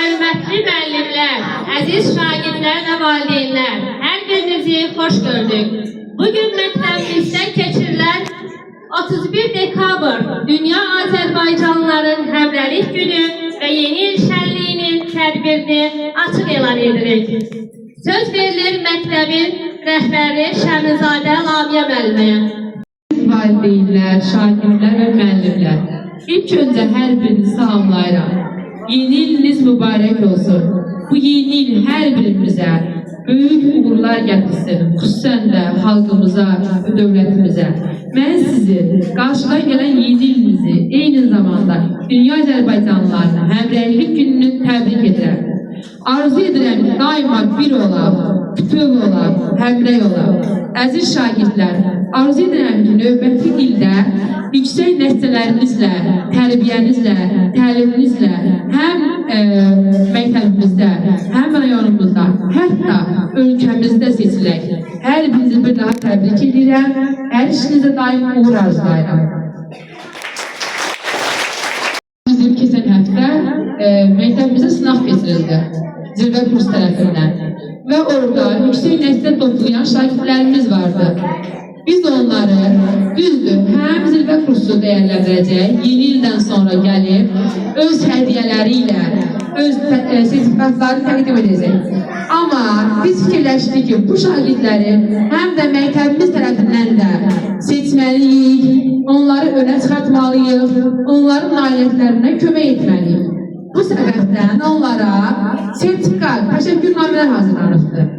hörmətli müəllimlər, əziz şagirdlər və valideynlər, hər birinizi xoş gördük. Bugün məktəbimizdə keçirilən 31 dekabr Dünya Azərbaycanlıların Həmrəylik Günü və Yeni İl Şənliyinin tədbirini açıq elan edirik. Söz verilir məktəbin rəhbəri Şəmizadə Lamiyə müəlliməyə. Valideynlər, şagirdlər və müəllimlər, ilk öncə hər birini salamlayıram. Yeni iliniz mübarək olsun. Bu yeni il hər birimizə böyük uğurlar gətirsin, xüsusən də xalqımıza, dövlətimizə. Mən sizi qarşıdan gələn yeni ilinizi, eyni zamanda Dünya Azərbaycanlılarına Həmrəylik Gününü təbrik edirəm. Arzu edirəm ki, daima bir olaq, bütöv olaq, həmrəy olaq. Əziz şagirdlər, arzu edirəm ki, növbəti ildə yüksək nəticələrinizlə, tərbiyənizlə, təliminizlə həm məktəbimizdə, həm rayonumuzda, hətta ölkəmizdə seçilək. Hər birinizi bir daha təbrik edirəm, hər işinizə daim uğur arzulayıram. Bizim keçən həftə məktəbimizə sınaq keçirildi, zirvə kurs tərəfindən və orada yüksək nəticə toplayan şagirdlərimiz vardı. Biz onları düzdür, həm zirvə kursu dəyərləndirəcək, yeni ildən sonra gəlib, öz hədiyyələri ilə, öz sertifikatları təqdim edəcək. Amma biz fikirləşdik ki, bu şagirdləri həm də məktəbimiz tərəfindən də seçməliyik, onları önə çıxartmalıyıq, onların nailiyyətlərinə kömək etməliyik. Bu səbəbdən onlara sertifikat, təşəkkürnamələr hazırlanıbdır.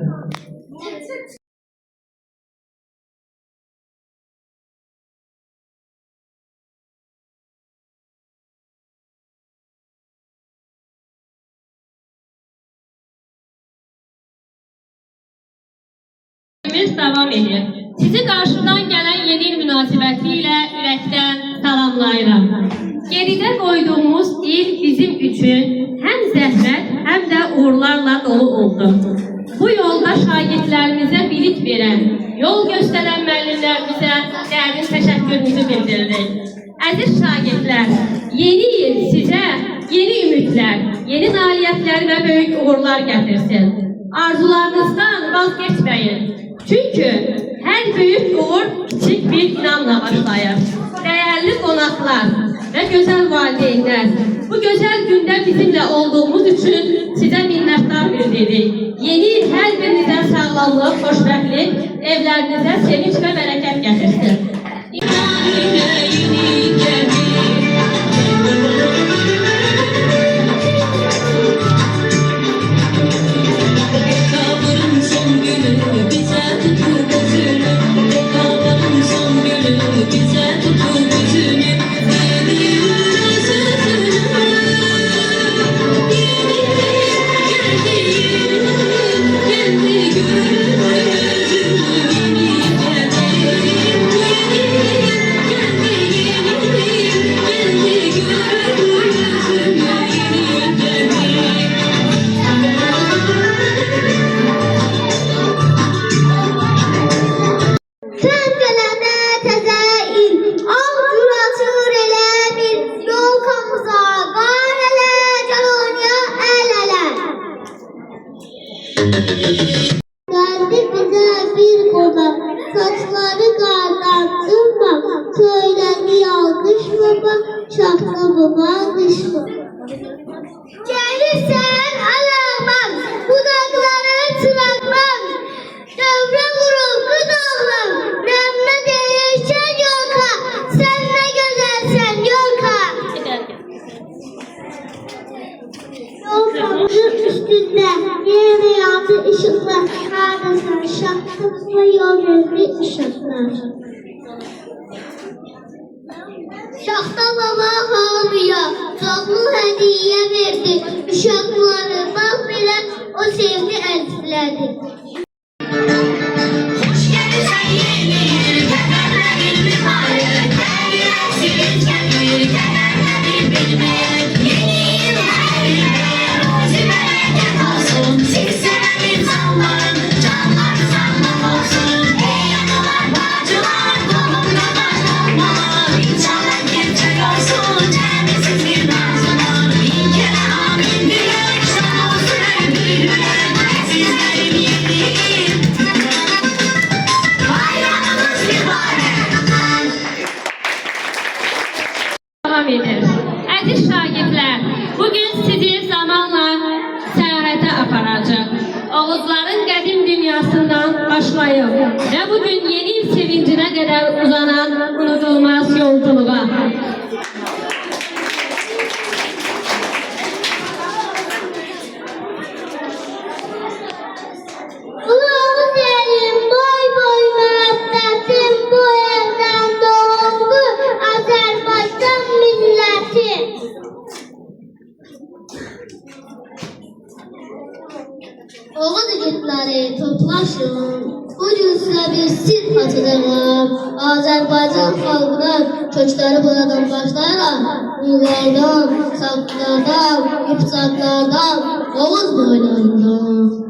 Devam edir. Sizi qarşıdan gələn yeni il münasibəti ilə ürəkdən salamlayıram. Geridə qoyduğumuz il bizim üçün həm zəhmət, həm də uğurlarla dolu oldu. Bu yolda şagirdlərimizə bilik verən, yol göstərən müəllimlərimizə dərin təşəkkürümüzü bildiririk. Əziz şagirdlər, yeni il sizə yeni ümidlər, yeni nailiyyətlər və böyük uğurlar gətirsin. Arzularınızdan vazgeçməyin. Çünkü her büyük uğur küçük bir inamla başlayır. Değerli konaklar ve güzel valideynler, bu güzel günde bizimle olduğumuz için size minnettar bildiririk. Yeni il her birinize sağlamlık, xoşbəxtlik, evlerinize sevinç ve bereket getirsin. Geldi bize bir konak, saçları kardan ırmak, söyledi alkış baba, şaklı baba alkış baba. Gelirsen alamam, budakları çırakmam, dövre vurul kız oğlum, remme değişen yolka, sen ne güzelsen yolka. Yolkamızın üstünde yeni yandı ışıklar, neredesin şahtımızla yol gözlü ışıklar. Şahta baba ağlıyor, çoğlu hediye verdi, uşakları bak bile o sevdi elçileri. Hoş gelirsen yeni yıl, kederlerin mübarek, her yersiz kendini kederlerin bilmek. Yeni yıl her yere, rozi bereket olsun, siz seven insanların canları sağlam olsun. Ey analar, bacılar, kolumda başlanmalar, inşallah gerçek olsun, cemisiz bir nazılar. Bin kere amin diyor, bugün sizi zamanla səyahətə aparacaq. Oğuzların qədim dünyasından başlayıb və bugün yeni il sevincinə qədər uzanan unudulmaz yolculuğa. Ulağız elim, boy boy müəbbətim, bu evdən doğdu Azərbaycan milləti. Oğuz igidləri toplaşın, bugün sizə bir sirr açacağım. Azərbaycan xalqının kökləri buradan başlayaraq, Ullardan, Saqlardan, Qıpçaqlardan, Oğuz boylarından.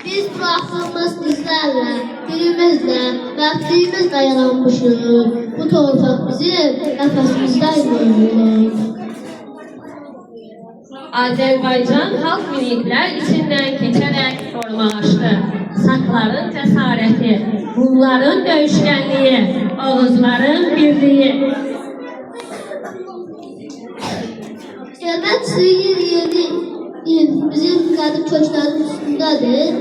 Biz bıraktığımız izlerle, dilimizle, mertliğimizle yaranmışız. Bu torpaq bizim nəfəsimizdən yürüyür. Azərbaycan xalq miniklər içindən keçərək formalaşdı. Sakların cəsarəti, Rumların döyüşkənliyi, Oğuzların birliyi. Gəlmək sıyır yeni il bizim qədim köklərin üstündədir.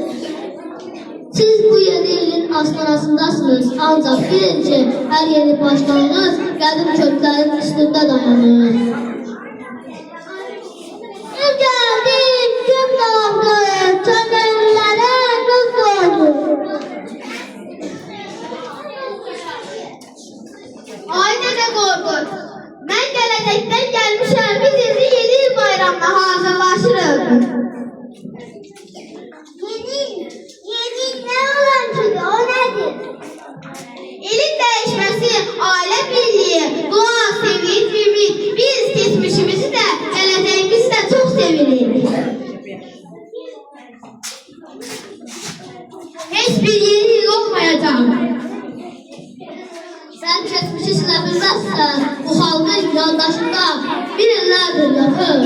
Siz bu yeni ilin aslanasındasınız, ancaq bilin ki, hər yeni başlanğıc qədim köklərin üstündə dayanır. Gün gəldi, gün doğdu, könüllərə qız doğdu. Ay Dədə Qorqud, mən gələcəkdən gəlmişəm, biz indi yeni il bayramına hazırlaşırıq. Yeni nə olan ki, o nədir? İlin dəyişməsi, ailə birliyi, dua, sevinç, ümid. Biz keçmişimizi də, gələcəyimizi də çox sevirik. Heç bir yeni il olmayacaq. Sən keçmişi silə bilməzsən, bu xalqın yandaşında bir illərdir yatır.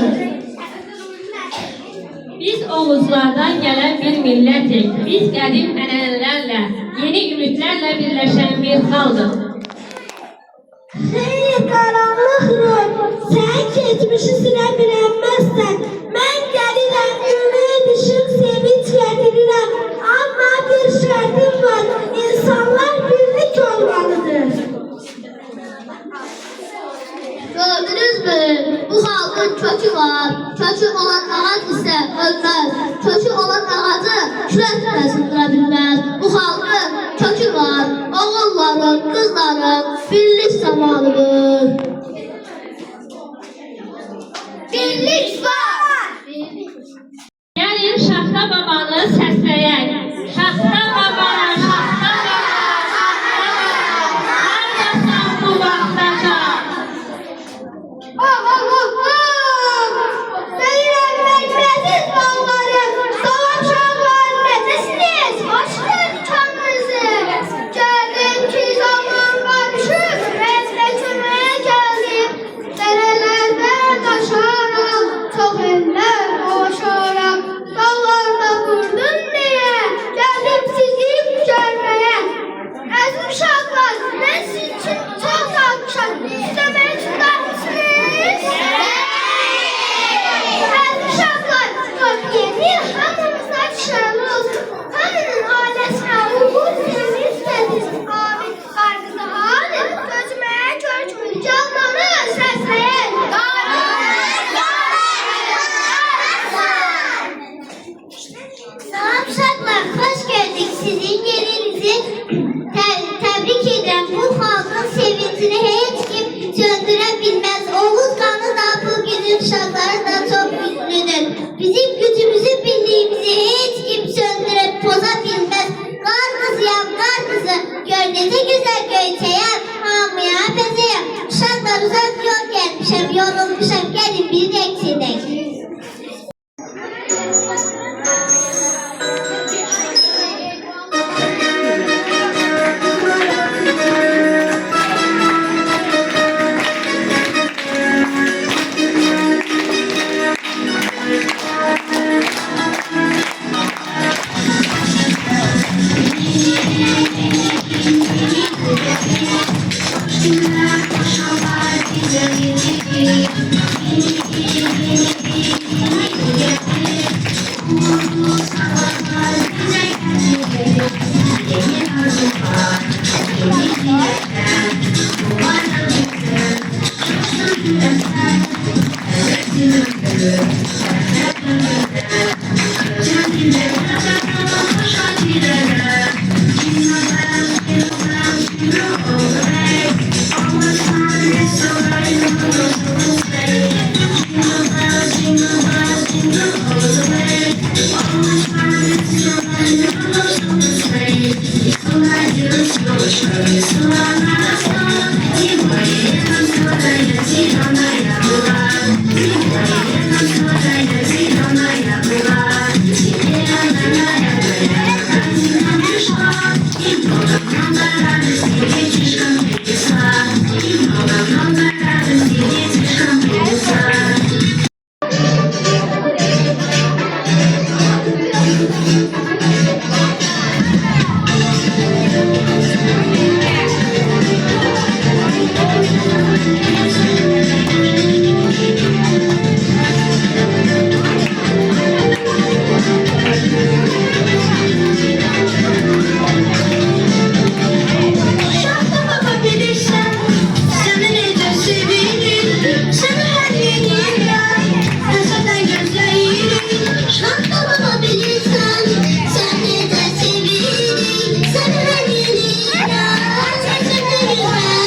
Biz Oğuzlardan gələn bir millətik. Biz qədim ənənələrlə, yeni ümidlərlə birləşən bir xalqıq. Xeyli qaranlıqdır, sən keçmişi silə bilənməzsən. Mən gəlirəm, ümid, işıq, sevinç gətirirəm. Amma bir şərtim var, insanlar birlik olmalıdır. Gördünüzmü? Bu xalqın kökü var. Kökü olan ağac isə ölməz. Kökü olan ağacı külək də sındıra bilməz. Bu xalqın kökü var. Oğulların, qızların birlik zamanıdır. Birlik var. Gəlin Şaxta babanı səsləyək. Şaxta baba, Şaxta baba, Şaxta baba, haradasan bu vaxtaca? Sayın Məclisiz mallarım, salam şahlar, necəsiniz? Hoş gördüklərinizi. Gəldim ki, zaman qarışıb, rəzlə köməyə gəldim. Dərələrdə qaşaram, çox ellər qoşaram. Dağlarda qurdum deyə, gəldim sizi görməyə. Əziz uşaqlar, mən sizin üçün çox qalmışam. Siz də mənim üçün qalmışsınız. Əziz uşaqlar, yeni il hamımıza şənli olsun. Hamının ailəsinə uğur, sevinç gətirsin. Amin. Qarqızı halim, gözməyə kökmür. Canları səsləyin. Salam uşaqlar, xoş gördük sizin yerinizi. Təbrik edirəm. Bu xalqın sevincini heç kim söndürə bilməz. Oğuz qanı da bugün uşaqları da çox güclüdür. Bizim gücümüzü, birliğimizi heç kim söndürüb poza bilməz. Qar qızıyam, qar qızı, gör necə gözəl göyçəyəm, hamıya bəzəyəm. Uşaqlar uzaq yol gəlmişəm, yorulmuşam, gəlin bir rəqs edək. Şahta baba bilirsen, seni nece sevirim. Seni her yeni yer, kasadan gözlerim. Şahta baba bilirsen, seni nece sevirim. Seni her yeni yer, kasadan gözlerim.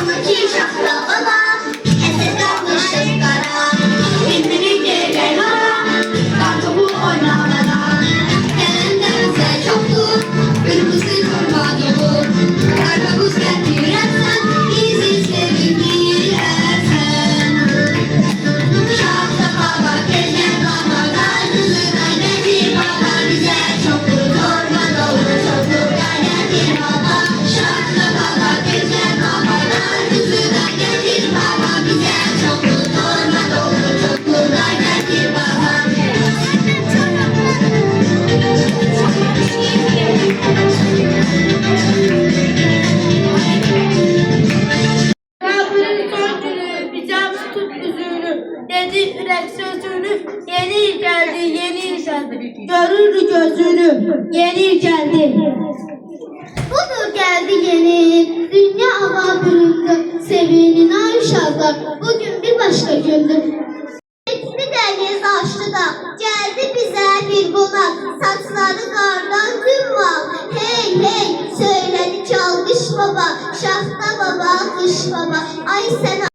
Ama ki şahta baba, esir kalmışız kara. Kendini geri kara, kartopu oynamadan. Elinde çoktu, kırmızı kurma dolu. Karpuz getirirsen, bizi sevindirsen. Şahta baba, keşke baba, karnımızdan getir baba. Bize çoktu, torba dolu, çokluklar getir baba. Şahta baba, keşke baba, karnımızdan getir baba. Bize çoktu, torba dolu, çokluklar getir baba. Rabbinin son günü, bizden tut üzüğünü, dedi ürek sözünü, yeni il geldi, yeni il geldi, görür gözünü, yeni il geldi. Budur geldi yeni, dünya hava büründü, sevinin ay uşaklar, bugün bir başka gündür. Bir deniz açtı da, geldi bize bir konak, saçları kardan tüm mal. Hey hey, söyledi çalgış baba, şahta baba, kış baba, ay sen